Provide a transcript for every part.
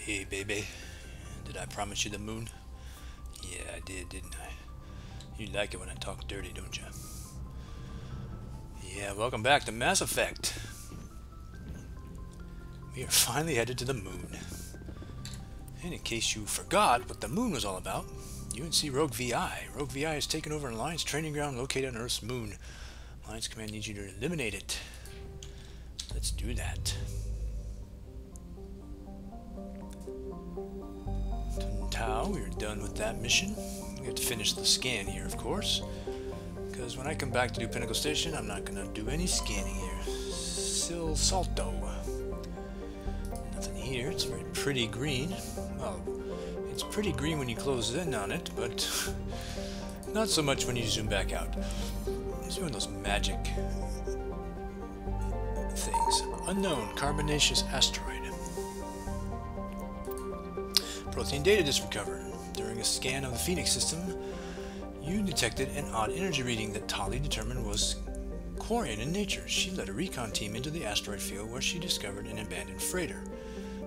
Hey, baby. Did I promise you the moon? Yeah, I did, didn't I? You like it when I talk dirty, don't you? Yeah, welcome back to Mass Effect. We are finally headed to the moon. And in case you forgot what the moon was all about, UNC Rogue VI. Rogue VI has taken over an Alliance training ground located on Earth's moon. Alliance Command needs you to eliminate it. Let's do that. Tau, we're done with that mission. We have to finish the scan here, of course. Because when I come back to do Pinnacle Station, I'm not going to do any scanning here. Sil Salto. Nothing here. It's very pretty green. Well, it's pretty green when you close in on it, but not so much when you zoom back out. It's one of those magic things. Unknown carbonaceous asteroid. Protein data discovered. During a scan of the Phoenix system, you detected an odd energy reading that Tali determined was Quarian in nature. She led a recon team into the asteroid field where she discovered an abandoned freighter.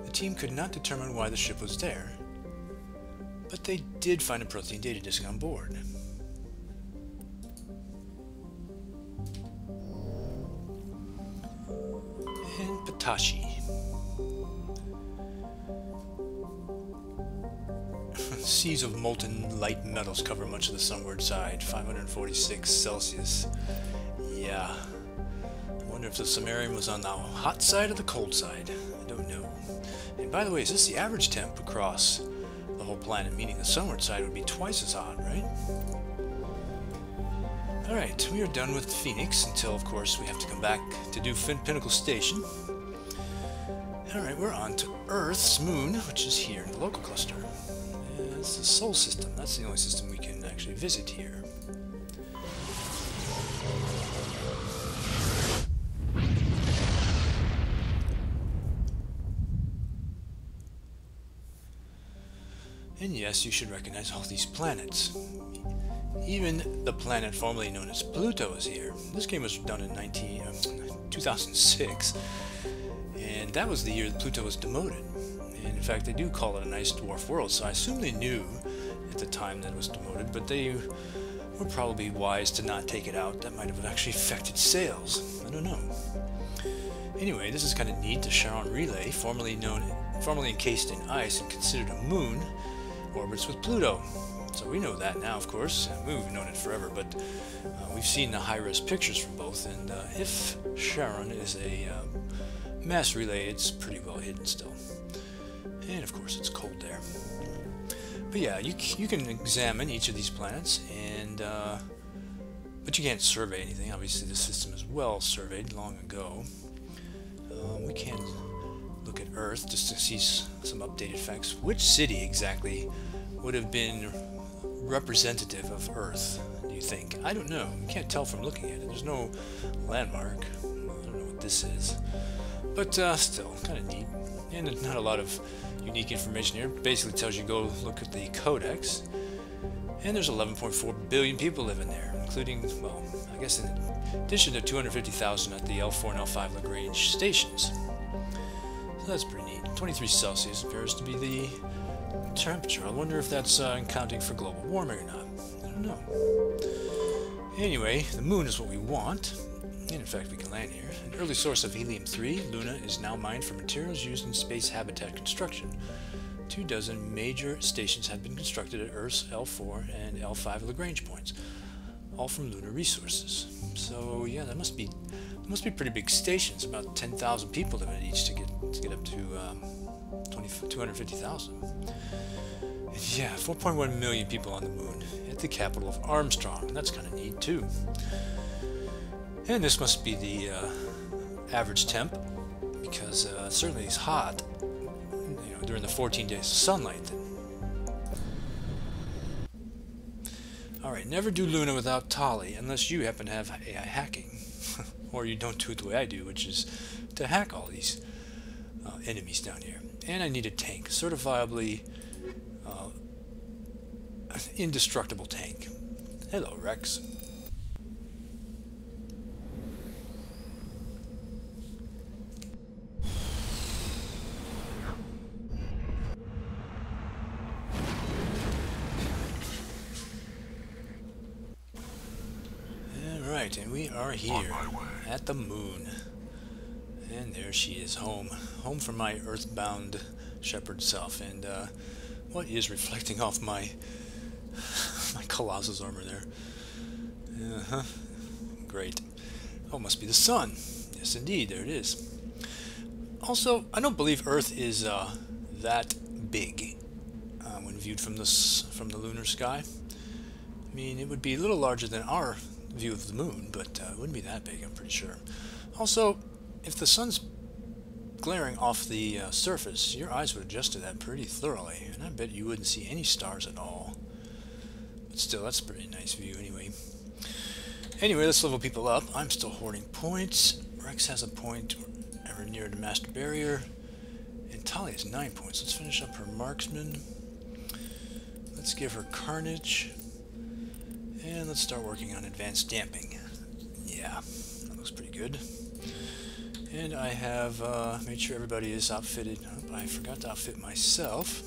The team could not determine why the ship was there, but they did find a protein data disk on board. And Patashi. Seas of molten light metals cover much of the sunward side, 546 Celsius. Yeah. I wonder if the Sumerian was on the hot side or the cold side. I don't know. And by the way, is this the average temp across the whole planet, meaning the sunward side would be twice as hot, right? Alright, we are done with Phoenix until, of course, we have to come back to do Pinnacle Station. Alright, we're on to Earth's moon, which is here in the local cluster. It's the Sol system. That's the only system we can actually visit here. And yes, you should recognize all these planets. Even the planet formerly known as Pluto is here. This game was done in 2006, and that was the year that Pluto was demoted. And in fact, they do call it a nice dwarf world, so I assume they knew at the time that it was demoted, but they were probably wise to not take it out. That might have actually affected sales. I don't know. Anyway, this is kind of neat. The Charon Relay, formerly encased in ice and considered a moon, orbits with Pluto. So we know that now, of course. We've known it forever, but we've seen the high-res pictures from both, and if Charon is a mass relay, it's pretty well hidden still. And of course it's cold there. But yeah, you can examine each of these planets, and but you can't survey anything. Obviously the system is well surveyed long ago. We can look at Earth just to see some updated facts. Which city exactly would have been representative of Earth, do you think? I don't know. You can't tell from looking at it. There's no landmark. I don't know what this is. But still, kind of neat. And there's not a lot of unique information here. It basically tells you go look at the codex. And there's 11.4 billion people living there, including, well, I guess in addition to 250,000 at the L4 and L5 Lagrange stations. So that's pretty neat. 23 Celsius appears to be the temperature. I wonder if that's accounting for global warming or not. I don't know. Anyway, the moon is what we want. And in fact, we can land here. An early source of helium-3, Luna is now mined for materials used in space habitat construction. 24 major stations have been constructed at Earth's L4 and L5 Lagrange points, all from lunar resources. So yeah, that must be pretty big stations. About 10,000 people live in each to get up to 250,000. Yeah, 4.1 million people on the moon at the capital of Armstrong. That's kind of neat too. And this must be the average temp, because it certainly is hot, you know, during the 14 days of sunlight. Alright, never do Luna without Tali, unless you happen to have AI hacking. Or you don't do it the way I do, which is to hack all these enemies down here. And I need a tank, certifiably indestructible tank. Hello, Rex. Alright, and we are here at the moon. And there she is, home. Home for my earthbound shepherd self. And what is reflecting off my Colossus armor there? Uh-huh. Great. Oh, it must be the sun. Yes, indeed, there it is. Also, I don't believe Earth is that big when viewed from the lunar sky. I mean, it would be a little larger than our view of the moon, but it wouldn't be that big, I'm pretty sure. Also, if the sun's glaring off the surface, your eyes would adjust to that pretty thoroughly, and I bet you wouldn't see any stars at all. But still, that's a pretty nice view anyway. Anyway, let's level people up. I'm still hoarding points. Rex has a point. We're near the master barrier. And Tali has 9 points. Let's finish up her marksman. Let's give her carnage. And let's start working on advanced damping. Yeah, that looks pretty good. And I have made sure everybody is outfitted. Oh, I forgot to outfit myself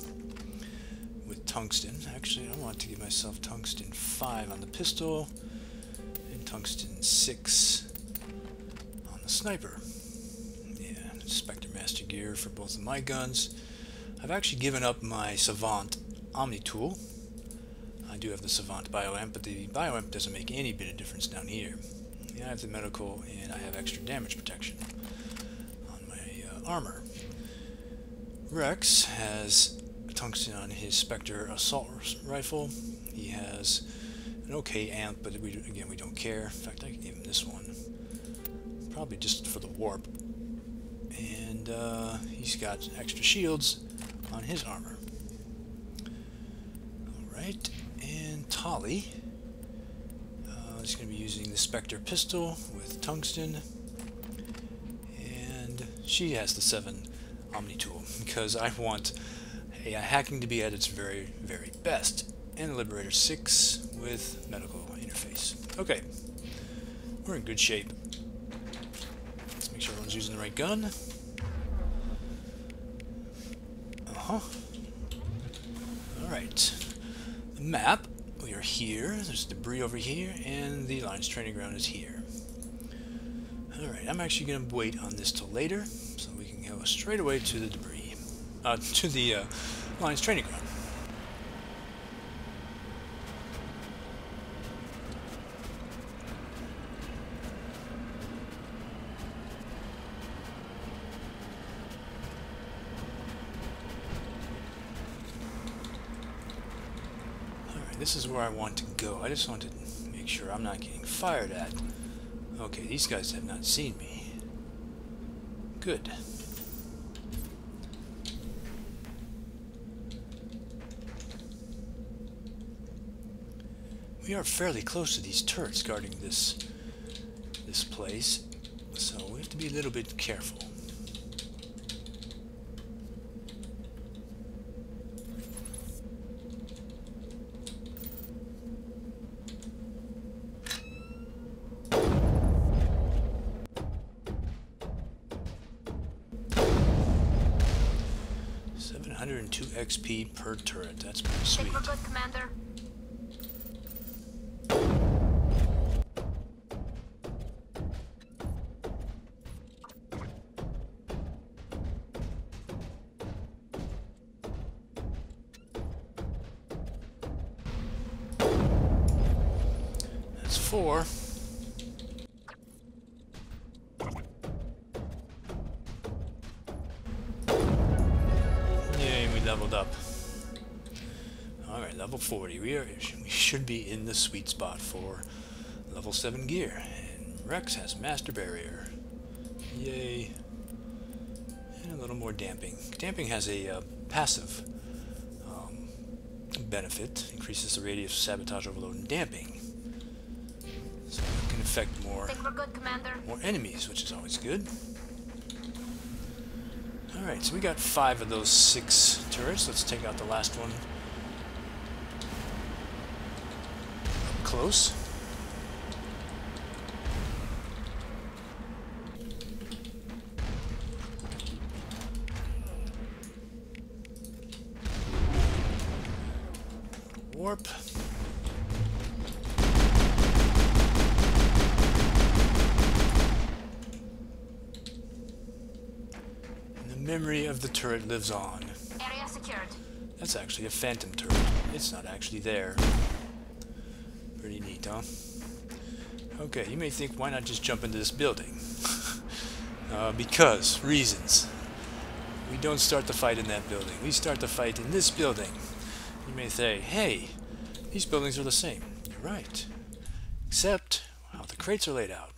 with tungsten. Actually, I want to give myself tungsten 5 on the pistol and tungsten 6 on the sniper. Yeah, Spectre Master gear for both of my guns. I've actually given up my Savant Omni tool. I do have the Savant Bioamp, but the Bioamp doesn't make any bit of difference down here. Yeah, I have the medical, and I have extra damage protection on my armor. Rex has tungsten on his Spectre assault rifle. He has an okay amp, but again, we don't care. In fact, I could give him this one, probably just for the warp. And he's got extra shields on his armor. Alright, and Tali is going to be using the Spectre pistol with tungsten, and she has the 7 Omni tool, because I want hacking to be at its very, very best, and the Liberator 6 with medical interface. Okay, we're in good shape. Let's make sure everyone's using the right gun. Alright. The map, we are here. There's debris over here, and the Alliance training ground is here. Alright, I'm actually going to wait on this till later, so we can go straight away to the debris. To the Alliance training ground. This is where I want to go. I just want to make sure I'm not getting fired at. Okay, these guys have not seen me. Good. We are fairly close to these turrets guarding this place, so we have to be a little bit careful. XP per turret. That's pretty sweet. We're good, Commander. That's 4. Leveled up. Alright, level 40. We should be in the sweet spot for level 7 gear. And Rex has Master Barrier. Yay. And a little more damping. Damping has a passive benefit. Increases the radius of sabotage, overload, and damping. So it can affect more enemies, which is always good. Alright, so we got 5 of those 6 turrets. Let's take out the last one up close. Warp. memory of the turret lives on. Area secured. That's actually a phantom turret. It's not actually there. Pretty neat, huh? Okay, you may think, why not just jump into this building? Because reasons. We don't start the fight in that building. We start the fight in this building. You may say, hey, these buildings are the same. You're right. Except how the crates are laid out.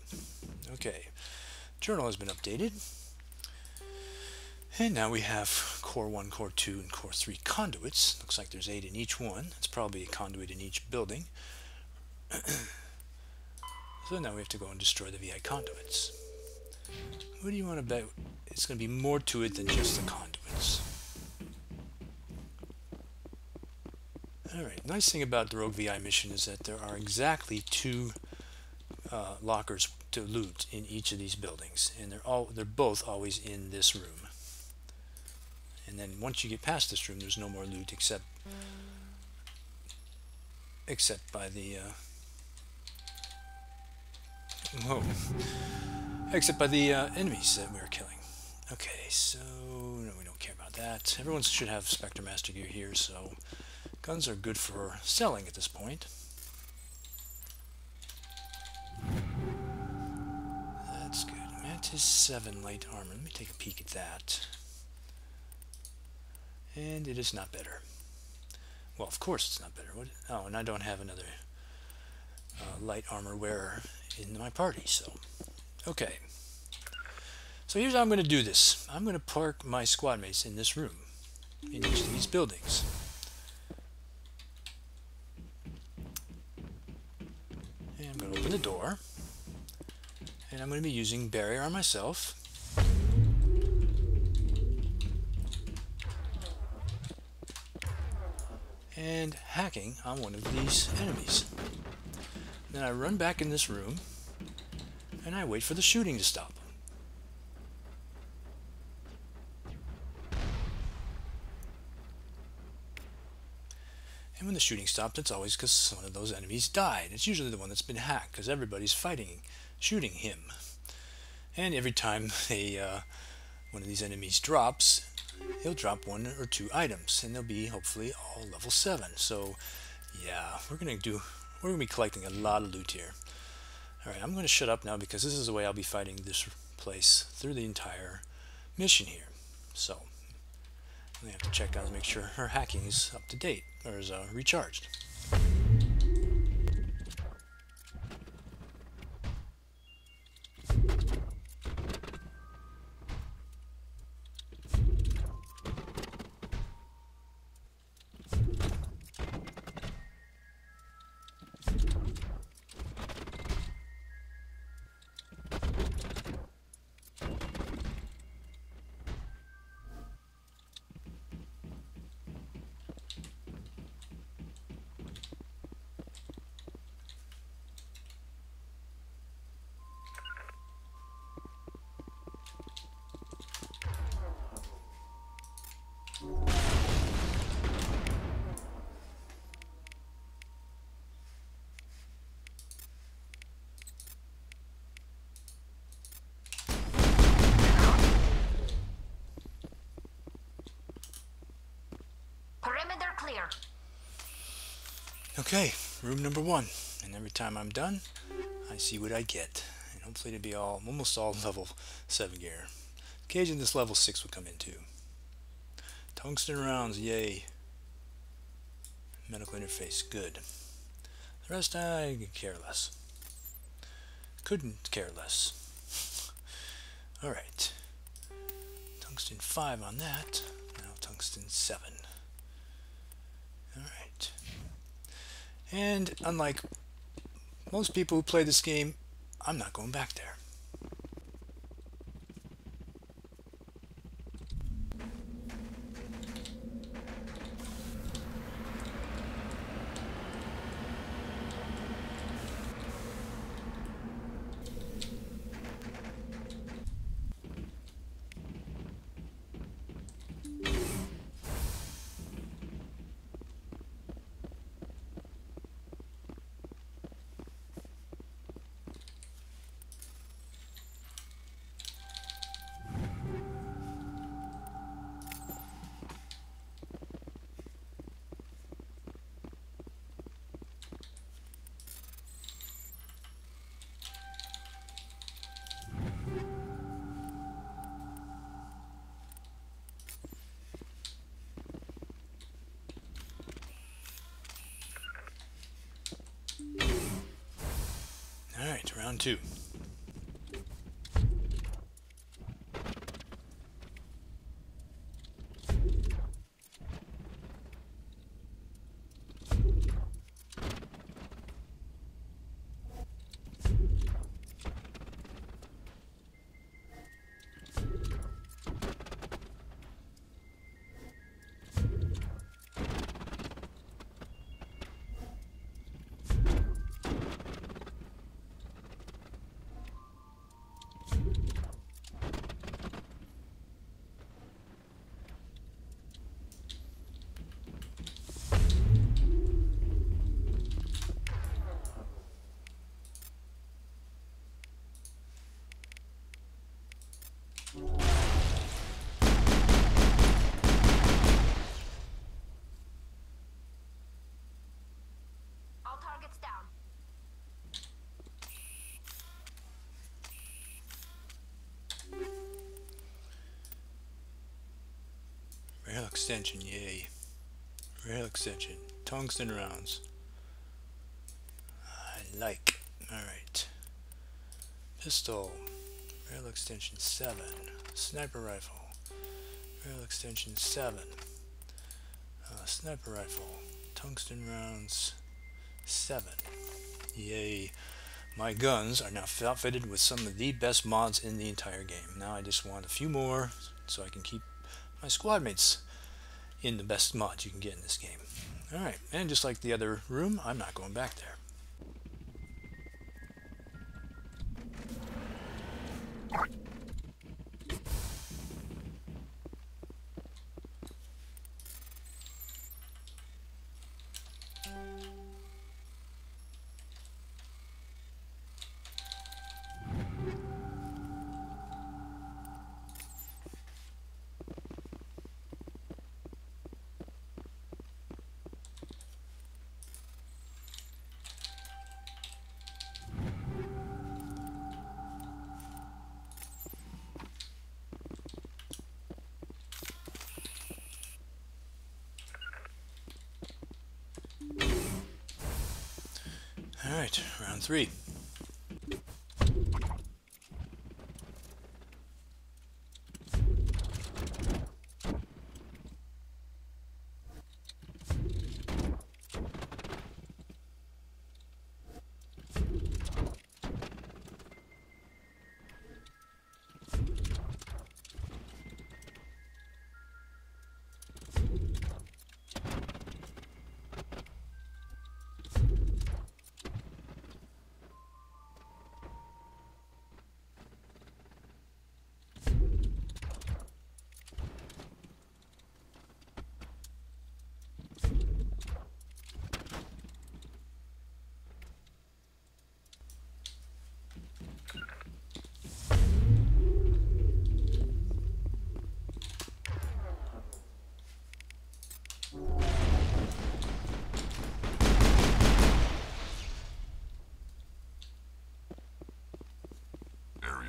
Okay, journal has been updated. And now we have Core 1, Core 2, and Core 3 conduits. Looks like there's 8 in each one. It's probably a conduit in each building. So now we have to go and destroy the VI conduits. What do you want to bet? It's going to be more to it than just the conduits. Alright, nice thing about the Rogue VI mission is that there are exactly 2 lockers to loot in each of these buildings, and they're both always in this room. And then once you get past this room, there's no more loot except by the enemies that we were killing. Okay, so no, we don't care about that. Everyone should have Spectre Master gear here, so guns are good for selling at this point. That's good. Mantis 7 light armor. Let me take a peek at that. And it is not better. Well, of course it's not better. Oh, and I don't have another light armor wearer in my party, so okay. So here's how I'm going to do this. I'm going to park my squad mates in this room, in each of these buildings. And I'm going to open the door, and I'm going to be using barrier on myself. And hacking on one of these enemies. Then I run back in this room and I wait for the shooting to stop. And when the shooting stops, it's always because one of those enemies died. It's usually the one that's been hacked because everybody's shooting him. And every time one of these enemies drops, he'll drop 1 or 2 items, and they'll be hopefully all level 7. So yeah, we're gonna be collecting a lot of loot here. Alright, I'm gonna shut up now because this is the way I'll be fighting this place through the entire mission here. So we have to check out and make sure her hacking is up to date, or is recharged. Perimeter clear. Okay, room number 1. And every time I'm done, I see what I get. And hopefully it'll be almost all level 7 gear. Occasionally this level 6 will come in too. Tungsten rounds, yay. Medical interface, good. The rest I could care less. Couldn't care less. Alright. Tungsten 5 on that. Now tungsten 7. Alright. And unlike most people who play this game, I'm not going back there. Round 2. Rail extension, yay. Rail extension. Tungsten rounds. I like. Alright. Pistol. Rail extension 7. Sniper rifle. Rail extension 7. Sniper rifle. Tungsten rounds 7. Yay. My guns are now outfitted with some of the best mods in the entire game. Now I just want a few more so I can keep my squad mates in the best mods you can get in this game. Alright, and just like the other room, I'm not going back there. Alright, round 3.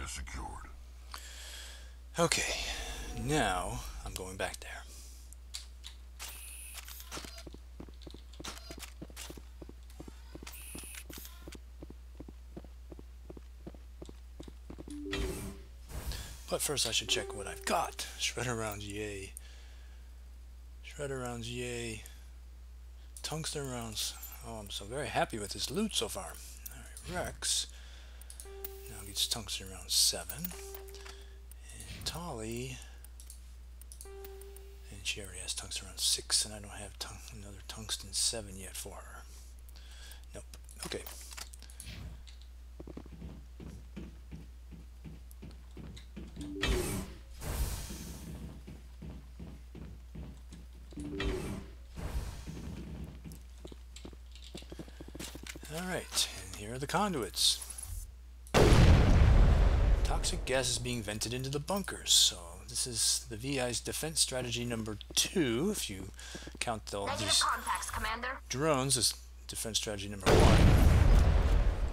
Secured. Okay, now I'm going back there. But first I should check what I've got. Shredder rounds, yay. Shredder rounds, yay. Tungsten rounds. Oh, I'm so very happy with this loot so far. Alright, Rex. Now gets tungsten round 7. And Tolly. And she already has tungsten round 6, and I don't have another tungsten 7 yet for her. Nope. Okay. Alright, and here are the conduits. Toxic gas is being vented into the bunkers, so this is the VI's defense strategy number 2, if you count all these drones as defense strategy number 1.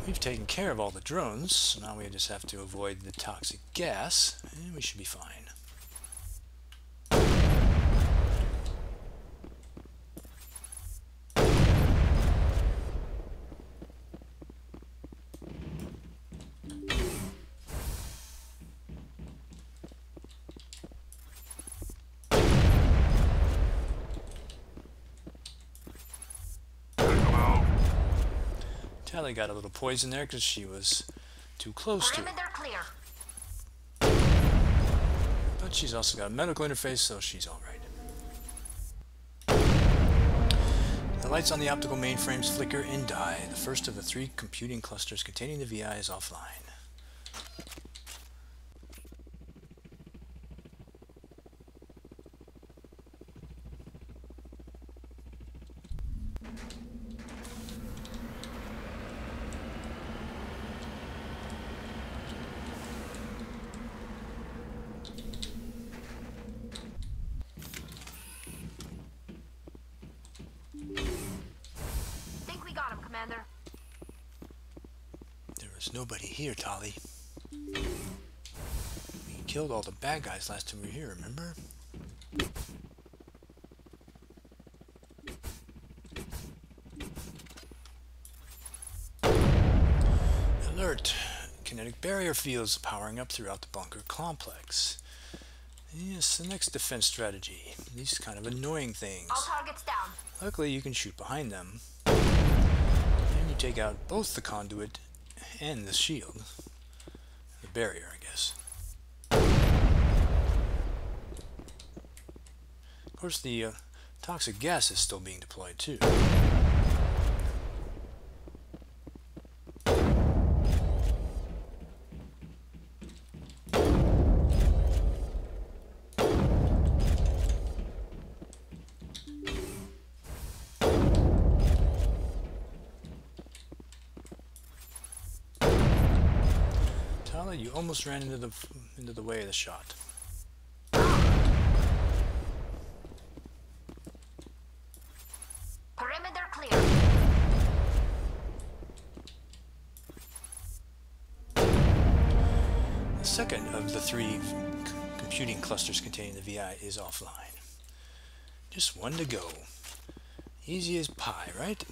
We've taken care of all the drones, so now we just have to avoid the toxic gas, and we should be fine. Tally got a little poison there because she was too close to it. Perimeter clear. But she's also got a medical interface, so she's alright. The lights on the optical mainframes flicker and die. The first of the 3 computing clusters containing the VI is offline. Commander. There was nobody here, Tali. We killed all the bad guys last time we were here, remember? Alert! Kinetic barrier fields powering up throughout the bunker complex. Yes, the next defense strategy. These kind of annoying things. All targets down. Luckily, you can shoot behind them. And you take out both the conduit and the shield. The barrier, I guess. Of course, the toxic gas is still being deployed, too. You almost ran into the way of the shot. Perimeter clear. The second of the 3 computing clusters containing the VI is offline. Just one to go. Easy as pie, right?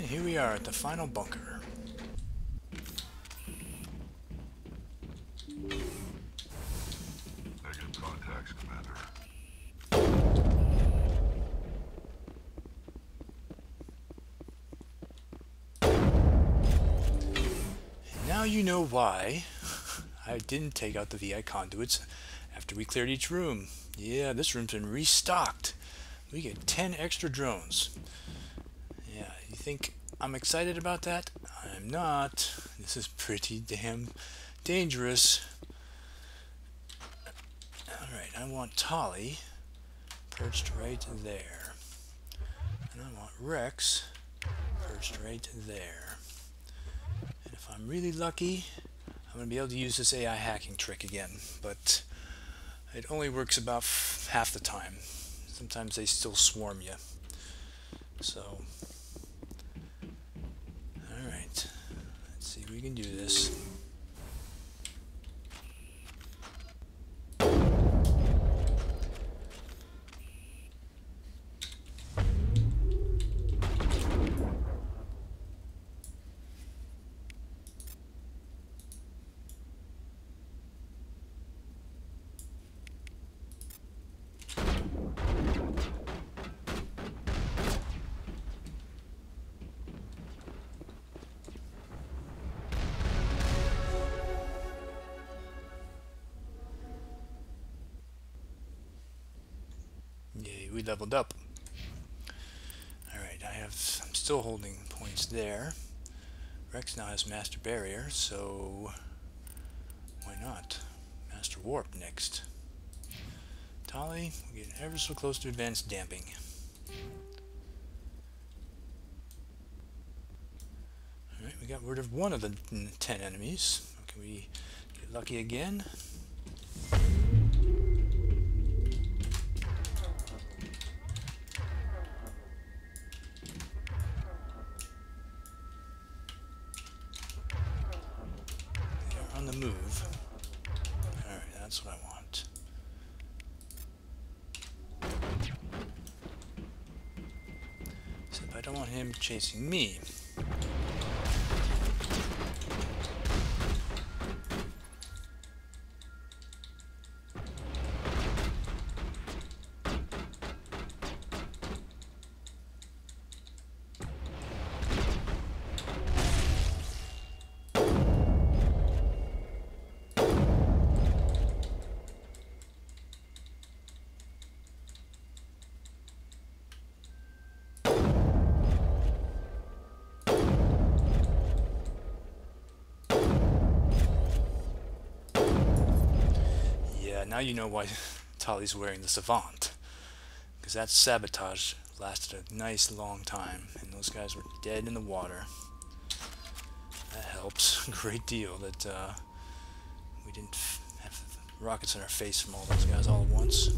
Here we are at the final bunker. Negative contacts, Commander. And now you know why I didn't take out the VI conduits after we cleared each room. Yeah, this room's been restocked. We get 10 extra drones. Yeah, you think I'm excited about that? I'm not. This is pretty damn dangerous. Alright, I want Tali perched right there. And I want Rex perched right there. And if I'm really lucky, I'm going to be able to use this AI hacking trick again. But it only works about half the time. Sometimes they still swarm you. So... Alright, let's see if we can do this. Yay, we leveled up. Alright, I'm still holding points there. Rex now has Master Barrier, so why not? Master Warp next. Tali, we're getting ever so close to advanced damping. Alright, we got rid of one of the 10 enemies. Can we get lucky again? On the move. Alright, that's what I want. Except I don't want him chasing me. now you know why Tali's wearing the Savant. Because that sabotage lasted a nice long time, and those guys were dead in the water. That helps a great deal that we didn't have rockets in our face from all those guys all at once.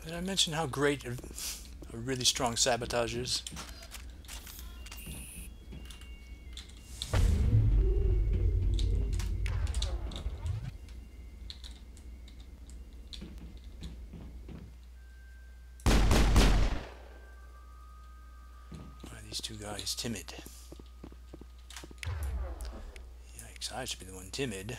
Did I mention how great a really strong sabotage is? Why are these two guys timid? Yikes, I should be the one timid.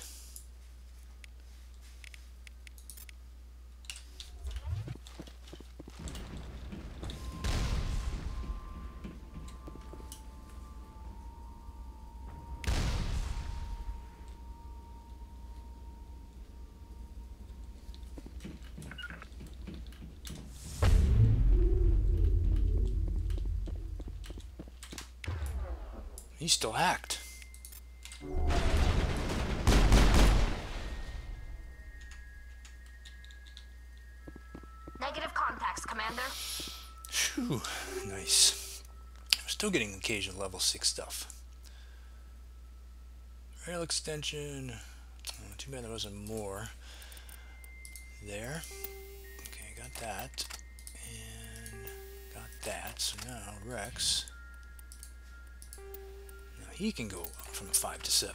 He's still hacked. Negative contacts, Commander. Phew, nice. I'm still getting occasional level 6 stuff. Rail extension. Oh, too bad there wasn't more there. Okay, got that. And got that. So now Rex. He can go from 5 to 7.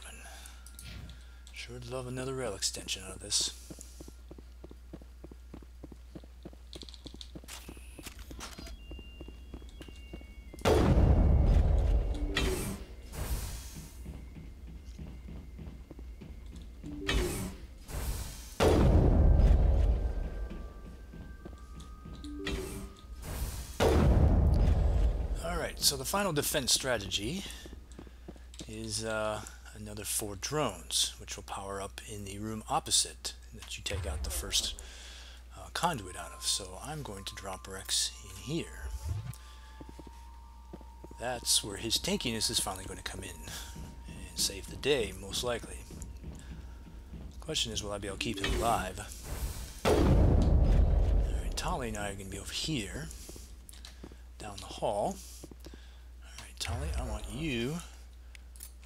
Sure would love another rail extension out of this. Alright, so the final defense strategy is another 4 drones, which will power up in the room opposite that you take out the first conduit out of. So I'm going to drop Rex in here. That's where his tankiness is finally going to come in and save the day, most likely. Question is, will I be able to keep him alive? Alright, Tali and I are going to be over here, down the hall. Alright, Tali, I want you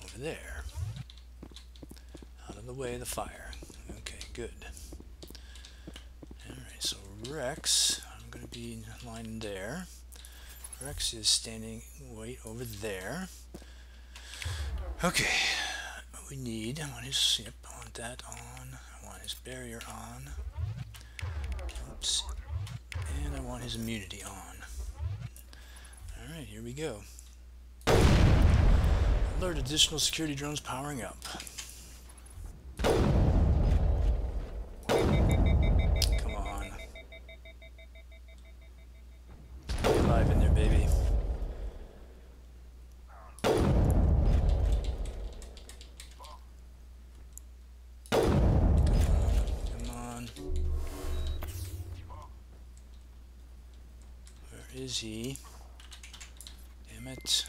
over there, out of the way of the fire. Okay, good. Alright, so Rex, I'm going to be lying there. Rex is standing right over there. Okay, what we need, I want his, yep, I want that on. I want his barrier on. Oops. And I want his immunity on. Alright, here we go. Alert, additional security drones powering up. Come on. Stay alive in there, baby. Come on. Where is he? Damn it.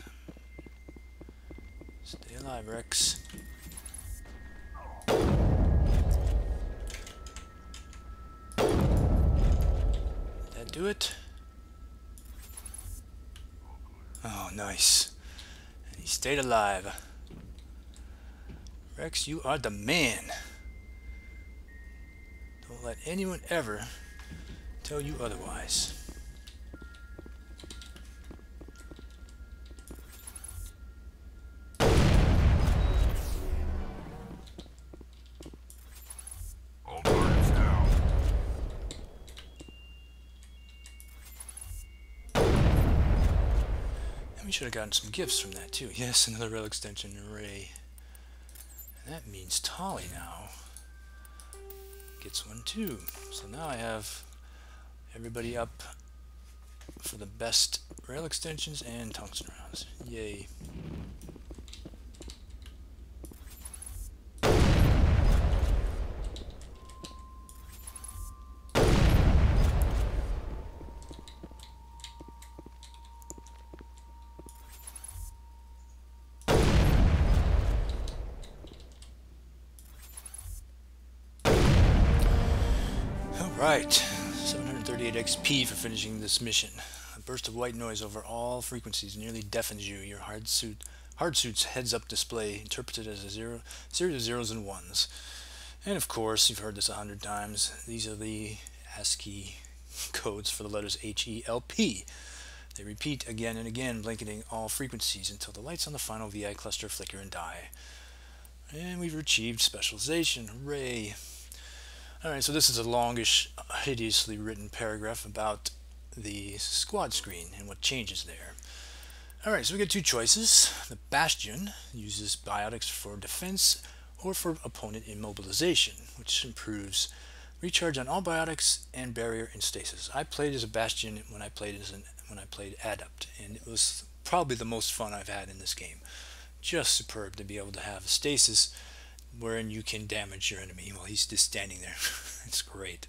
Stay alive, Rex. Did that do it? Oh, nice. And he stayed alive. Rex, you are the man. Don't let anyone ever tell you otherwise. We should have gotten some gifts from that too. Yes, another rail extension array. And that means Tolly now gets one too. So now I have everybody up for the best rail extensions and tungsten rounds. Yay. Alright, 738 XP for finishing this mission. A burst of white noise over all frequencies nearly deafens you. Your hard suit's heads-up display interpreted as a series of zeros and ones. And of course, you've heard this 100 times, these are the ASCII codes for the letters H-E-L-P. They repeat again and again, blanketing all frequencies until the lights on the final VI cluster flicker and die. And we've achieved specialization. Hooray! Alright, so this is a longish, hideously written paragraph about the squad screen and what changes there. Alright, so we get two choices. The Bastion uses biotics for defense or for opponent immobilization, which improves recharge on all biotics and barrier and stasis. I played as a Bastion when I played Adept, and it was probably the most fun I've had in this game. Just superb to be able to have a stasis wherein you can damage your enemy while he's just standing there. It's great.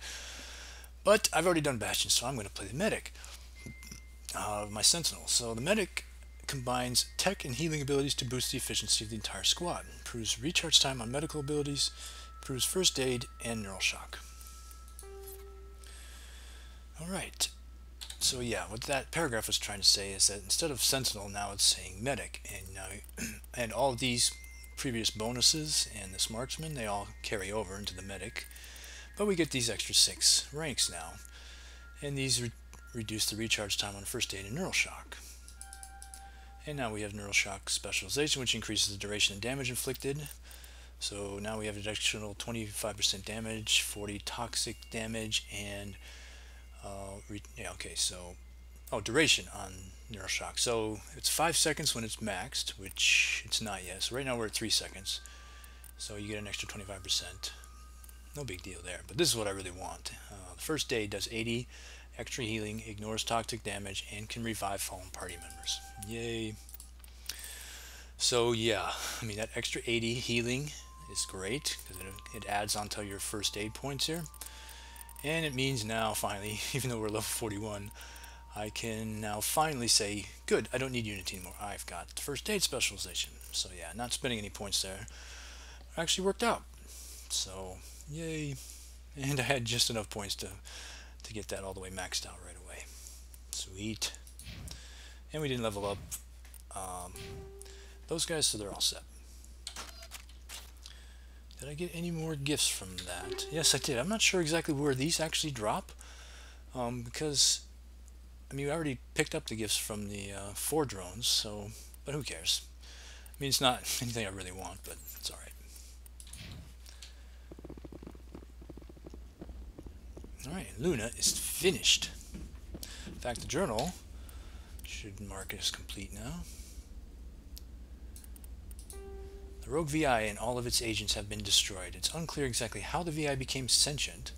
But I've already done Bastion, so I'm going to play the Medic, my Sentinel. So the Medic combines tech and healing abilities to boost the efficiency of the entire squad. Improves recharge time on medical abilities, improves first aid, and neural shock. Alright, so yeah, what that paragraph was trying to say is that instead of Sentinel, now it's saying Medic, and all of these previous bonuses and this marksman, they all carry over into the Medic, but we get these extra 6 ranks now, and these reduce the recharge time on first aid and neural shock. And now we have neural shock specialization, which increases the duration of damage inflicted. So now we have an additional 25% damage, 40 toxic damage, and duration on neural shock. So it's 5 seconds when it's maxed, which it's not yet. So right now we're at 3 seconds. So you get an extra 25%. No big deal there. But this is what I really want. The first aid does 80 extra healing, ignores toxic damage, and can revive fallen party members. Yay. So yeah, I mean that extra 80 healing is great because it adds onto your first aid points here. And it means now finally, even though we're level 41, I can now finally say, good, I don't need Unity anymore. I've got first aid specialization. So yeah, not spending any points there actually worked out. So yay. And I had just enough points to get that all the way maxed out right away. Sweet. And we didn't level up those guys, so they're all set. Did I get any more gifts from that? Yes, I did. I'm not sure exactly where these actually drop, because I mean, we already picked up the gifts from the 4 drones, so, but who cares? I mean, it's not anything I really want, but it's alright. Alright, Luna is finished. In fact, the journal should mark it as complete now. The rogue VI and all of its agents have been destroyed. It's unclear exactly how the VI became sentient,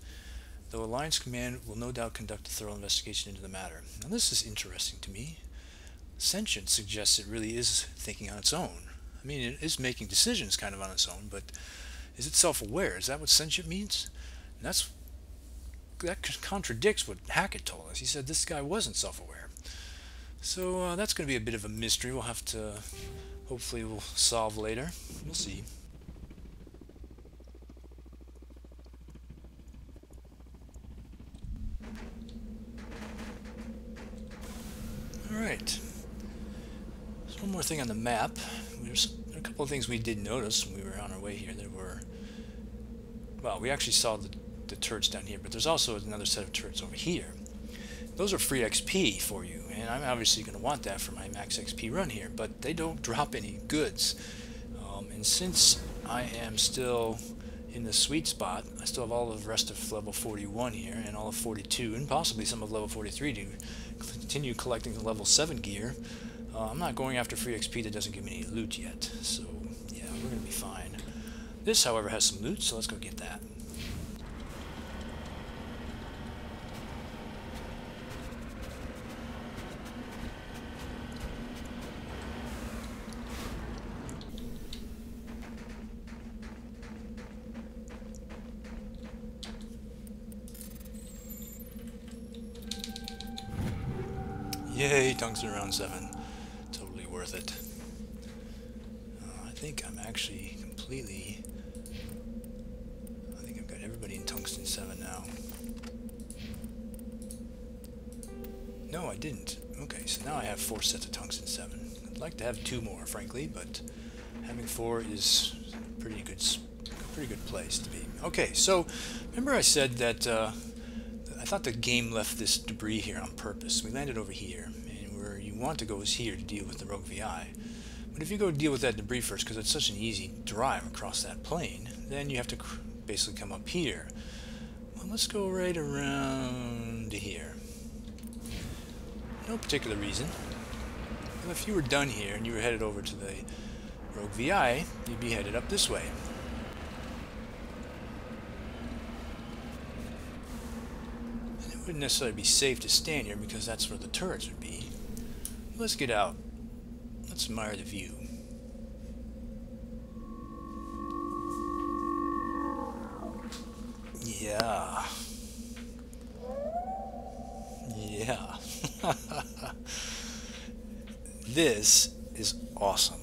though Alliance Command will no doubt conduct a thorough investigation into the matter. Now this is interesting to me. Sentient suggests it really is thinking on its own. I mean, it is making decisions kind of on its own, but is it self-aware? Is that what sentient means? And that contradicts what Hackett told us. He said this guy wasn't self-aware. So that's going to be a bit of a mystery. We'll have to, hopefully we'll solve later. We'll see. Alright. There's one more thing on the map. There's a couple of things we did notice when we were on our way here. There were, well, we actually saw the turrets down here, but there's also another set of turrets over here. Those are free XP for you, and I'm obviously going to want that for my max XP run here, but they don't drop any goods. And since I am still in the sweet spot, I still have all of the rest of level 41 here, and all of 42, and possibly some of level 43 to continue collecting the level 7 gear. I'm not going after free XP that doesn't give me any loot yet, so yeah, we're gonna be fine. This, however, has some loot, so let's go get that. Yay, tungsten round 7. Totally worth it. I think I'm actually completely... I think I've got everybody in tungsten 7 now. No, I didn't. Okay, so now I have 4 sets of tungsten 7. I'd like to have 2 more, frankly, but having 4 is a pretty good place to be. Okay, so remember I said that I thought the game left this debris here on purpose. We landed over here, and where you want to go is here to deal with the rogue VI. But if you go deal with that debris first, because it's such an easy drive across that plane, then you have to basically come up here. Well, let's go right around to here. No particular reason. Well, if you were done here and you were headed over to the rogue VI, you'd be headed up this way. Wouldn't necessarily be safe to stand here because that's where the turrets would be. Let's get out. Let's admire the view. Yeah. Yeah. This is awesome.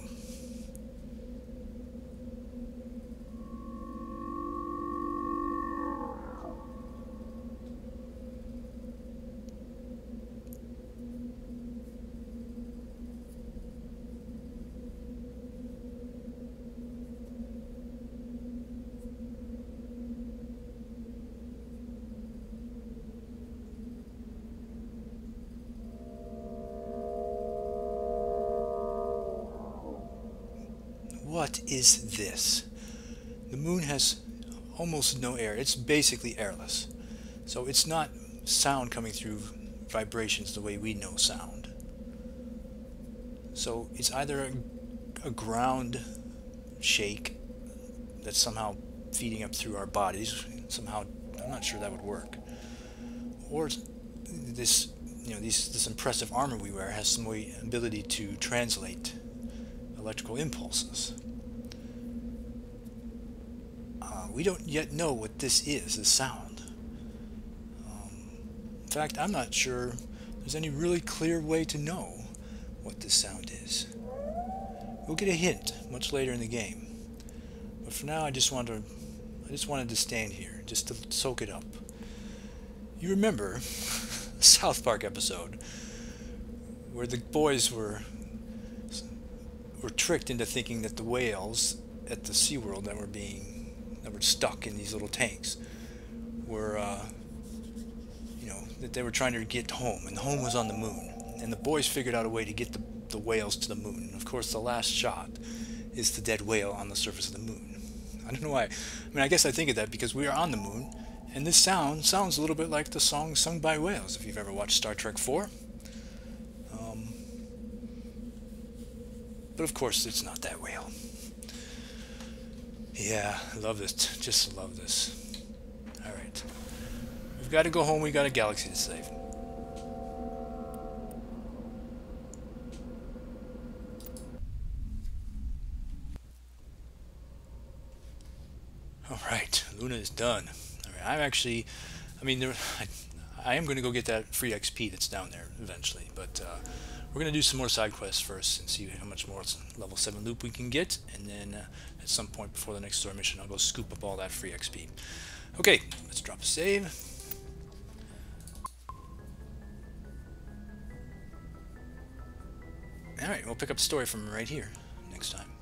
What is this? The moon has almost no air. It's basically airless. So it's not sound coming through vibrations the way we know sound. So it's either a ground shake that's somehow feeding up through our bodies. Somehow, I'm not sure that would work. Or this, this impressive armor we wear has some ability to translate electrical impulses. We don't yet know what this is, the sound. In fact, I'm not sure there's any really clear way to know what this sound is. We'll get a hint much later in the game. But for now, I just wanted to stand here, just to soak it up. You remember the South Park episode where the boys were tricked into thinking that the whales at the SeaWorld that were stuck in these little tanks were, that they were trying to get home, and the home was on the moon. And the boys figured out a way to get the whales to the moon. And of course, the last shot is the dead whale on the surface of the moon. I don't know why. I mean, I guess I think of that because we are on the moon, and this sounds a little bit like the song sung by whales, if you've ever watched Star Trek 4. But of course, it's not that whale. Yeah, I love this. Just love this. Alright. We've got to go home. We've got a galaxy to save. Alright, Luna is done. Alright, I am going to go get that free XP that's down there eventually, but we're going to do some more side quests first and see how much more level 7 loot we can get, and then at some point before the next story mission I'll go scoop up all that free XP. Okay, let's drop a save. Alright, we'll pick up the story from right here next time.